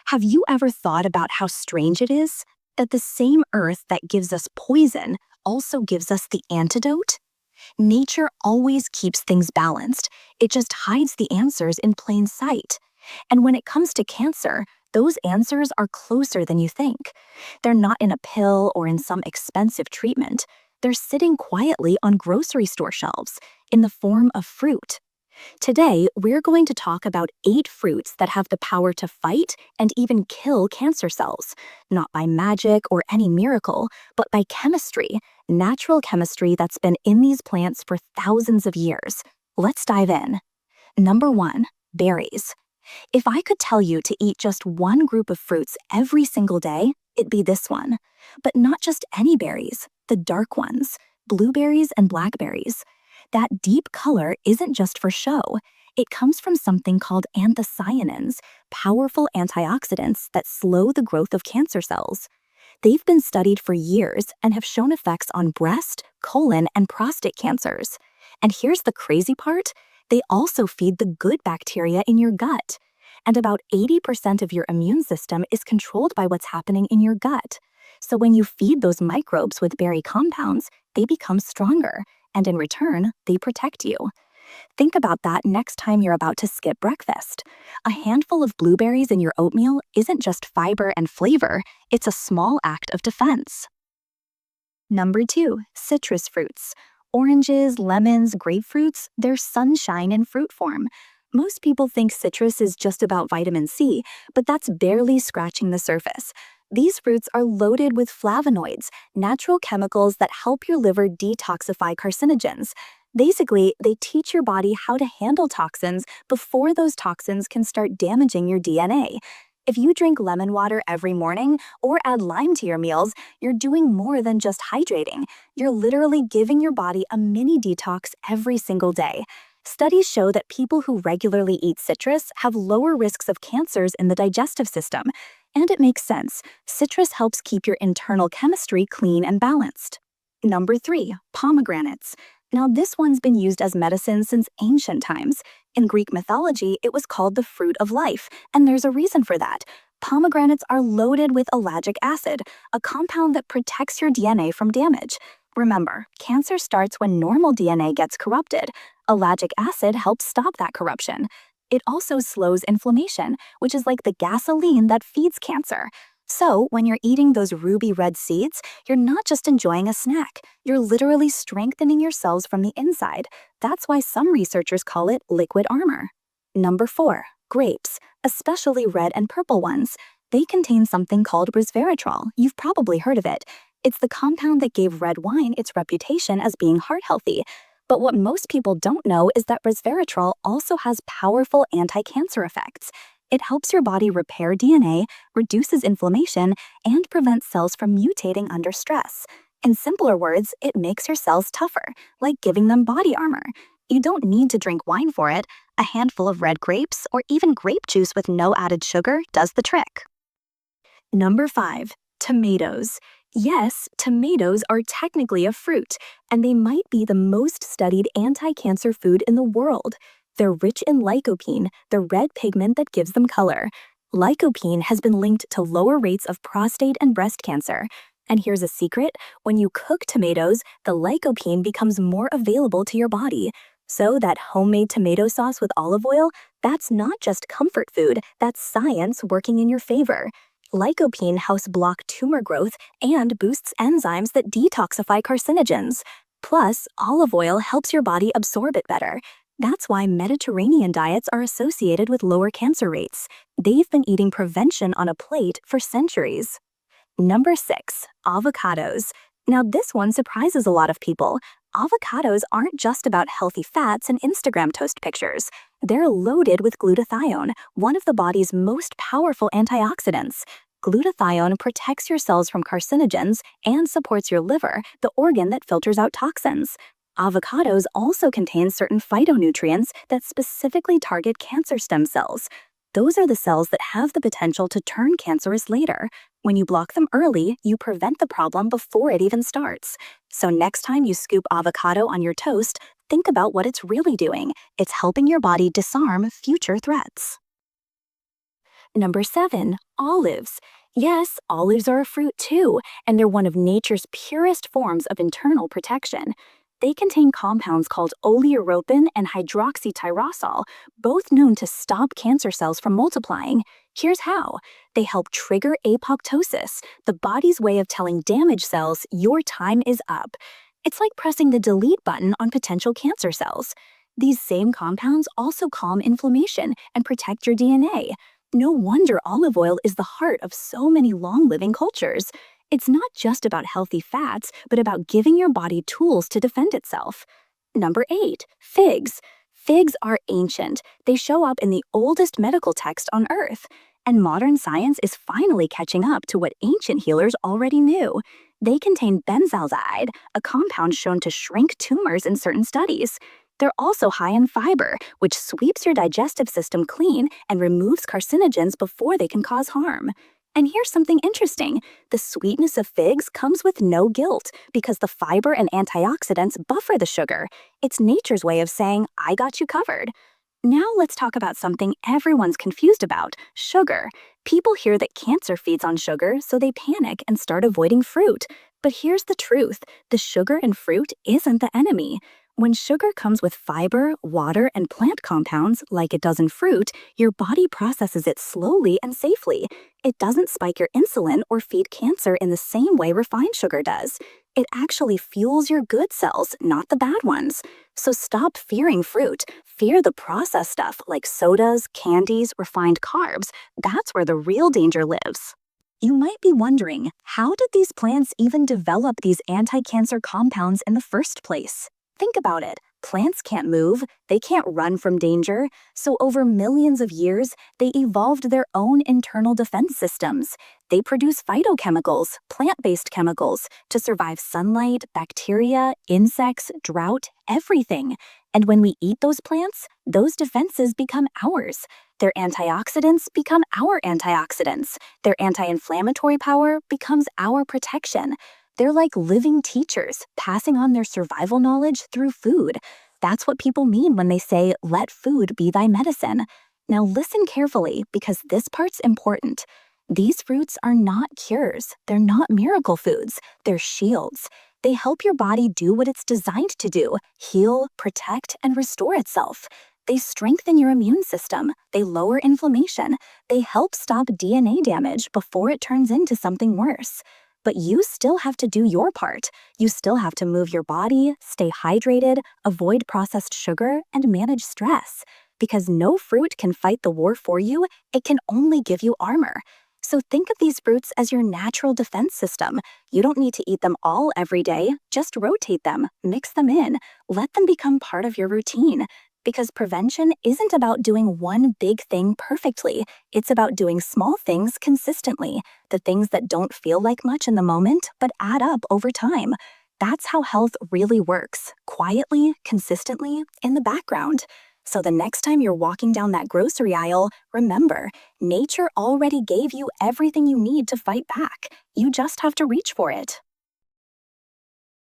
Have you ever thought about how strange it is that the same earth that gives us poison also gives us the antidote? Nature always keeps things balanced. It just hides the answers in plain sight. And when it comes to cancer, those answers are closer than you think. They're not in a pill or in some expensive treatment. They're sitting quietly on grocery store shelves in the form of fruit. Today, we're going to talk about 8 fruits that have the power to fight and even kill cancer cells, not by magic or any miracle, but by chemistry, natural chemistry that's been in these plants for thousands of years. Let's dive in. Number 1, berries. If I could tell you to eat just one group of fruits every single day, it'd be this one. But not just any berries, the dark ones, blueberries and blackberries. That deep color isn't just for show. It comes from something called anthocyanins, powerful antioxidants that slow the growth of cancer cells. They've been studied for years and have shown effects on breast, colon, and prostate cancers. And here's the crazy part: they also feed the good bacteria in your gut. And about 80% of your immune system is controlled by what's happening in your gut. So when you feed those microbes with berry compounds, they become stronger, and in return, they protect you. Think about that next time you're about to skip breakfast. A handful of blueberries in your oatmeal isn't just fiber and flavor, it's a small act of defense. Number 2, citrus fruits. Oranges, lemons, grapefruits, they're sunshine in fruit form. Most people think citrus is just about vitamin C, but that's barely scratching the surface. These fruits are loaded with flavonoids, natural chemicals that help your liver detoxify carcinogens. Basically, they teach your body how to handle toxins before those toxins can start damaging your DNA. If you drink lemon water every morning or add lime to your meals, you're doing more than just hydrating. You're literally giving your body a mini detox every single day. Studies show that people who regularly eat citrus have lower risks of cancers in the digestive system. And it makes sense. Citrus helps keep your internal chemistry clean and balanced. Number 3, pomegranates. Now, this one's been used as medicine since ancient times. In Greek mythology, it was called the fruit of life, and there's a reason for that. Pomegranates are loaded with ellagic acid, a compound that protects your DNA from damage. Remember, cancer starts when normal DNA gets corrupted. Ellagic acid helps stop that corruption. It also slows inflammation, which is like the gasoline that feeds cancer. So, when you're eating those ruby red seeds, you're not just enjoying a snack. You're literally strengthening your cells from the inside. That's why some researchers call it liquid armor. Number 4, grapes, especially red and purple ones. They contain something called resveratrol. You've probably heard of it. It's the compound that gave red wine its reputation as being heart healthy. But what most people don't know is that resveratrol also has powerful anti-cancer effects. It helps your body repair DNA, reduces inflammation, and prevents cells from mutating under stress. In simpler words, it makes your cells tougher, like giving them body armor. You don't need to drink wine for it. A handful of red grapes or even grape juice with no added sugar does the trick. Number 5, tomatoes. Yes, tomatoes are technically a fruit, and they might be the most studied anti-cancer food in the world. They're rich in lycopene, the red pigment that gives them color. Lycopene has been linked to lower rates of prostate and breast cancer. And here's a secret: when you cook tomatoes, the lycopene becomes more available to your body. So that homemade tomato sauce with olive oil, that's not just comfort food, that's science working in your favor. Lycopene helps block tumor growth and boosts enzymes that detoxify carcinogens. Plus, olive oil helps your body absorb it better. That's why Mediterranean diets are associated with lower cancer rates. They've been eating prevention on a plate for centuries. Number 6, avocados. Now, this one surprises a lot of people. Avocados aren't just about healthy fats and Instagram toast pictures. They're loaded with glutathione, one of the body's most powerful antioxidants. Glutathione protects your cells from carcinogens and supports your liver, the organ that filters out toxins. Avocados also contain certain phytonutrients that specifically target cancer stem cells. Those are the cells that have the potential to turn cancerous later. When you block them early, you prevent the problem before it even starts. So next time you scoop avocado on your toast, think about what it's really doing. It's helping your body disarm future threats. Number 7, olives. Yes, olives are a fruit too, and they're one of nature's purest forms of internal protection. They contain compounds called oleoropin and hydroxytyrosol, both known to stop cancer cells from multiplying. Here's how. They help trigger apoptosis, the body's way of telling damaged cells your time is up. It's like pressing the delete button on potential cancer cells. These same compounds also calm inflammation and protect your DNA. No wonder olive oil is the heart of so many long-living cultures. It's not just about healthy fats, but about giving your body tools to defend itself. Number 8, figs. Figs are ancient. They show up in the oldest medical text on Earth. And modern science is finally catching up to what ancient healers already knew. They contain benzaldehyde, a compound shown to shrink tumors in certain studies. They're also high in fiber, which sweeps your digestive system clean and removes carcinogens before they can cause harm. And here's something interesting. The sweetness of figs comes with no guilt because the fiber and antioxidants buffer the sugar. It's nature's way of saying, I got you covered. Now let's talk about something everyone's confused about, sugar. People hear that cancer feeds on sugar, so they panic and start avoiding fruit. But here's the truth. The sugar in fruit isn't the enemy. When sugar comes with fiber, water, and plant compounds, like it does in fruit, your body processes it slowly and safely. It doesn't spike your insulin or feed cancer in the same way refined sugar does. It actually fuels your good cells, not the bad ones. So stop fearing fruit. Fear the processed stuff like sodas, candies, refined carbs. That's where the real danger lives. You might be wondering, how did these plants even develop these anti-cancer compounds in the first place? Think about it. Plants can't move, they can't run from danger, so over millions of years, they evolved their own internal defense systems. They produce phytochemicals, plant-based chemicals, to survive sunlight, bacteria, insects, drought, everything. And when we eat those plants, those defenses become ours. Their antioxidants become our antioxidants. Their anti-inflammatory power becomes our protection. They're like living teachers, passing on their survival knowledge through food. That's what people mean when they say, let food be thy medicine. Now listen carefully, because this part's important. These fruits are not cures. They're not miracle foods. They're shields. They help your body do what it's designed to do: heal, protect, and restore itself. They strengthen your immune system. They lower inflammation. They help stop DNA damage before it turns into something worse. But you still have to do your part. You still have to move your body, stay hydrated, avoid processed sugar, and manage stress. Because no fruit can fight the war for you, it can only give you armor. So think of these fruits as your natural defense system. You don't need to eat them all every day. Just rotate them, mix them in, let them become part of your routine. Because prevention isn't about doing one big thing perfectly. It's about doing small things consistently, the things that don't feel like much in the moment, but add up over time. That's how health really works, quietly, consistently, in the background. So the next time you're walking down that grocery aisle, remember, nature already gave you everything you need to fight back. You just have to reach for it.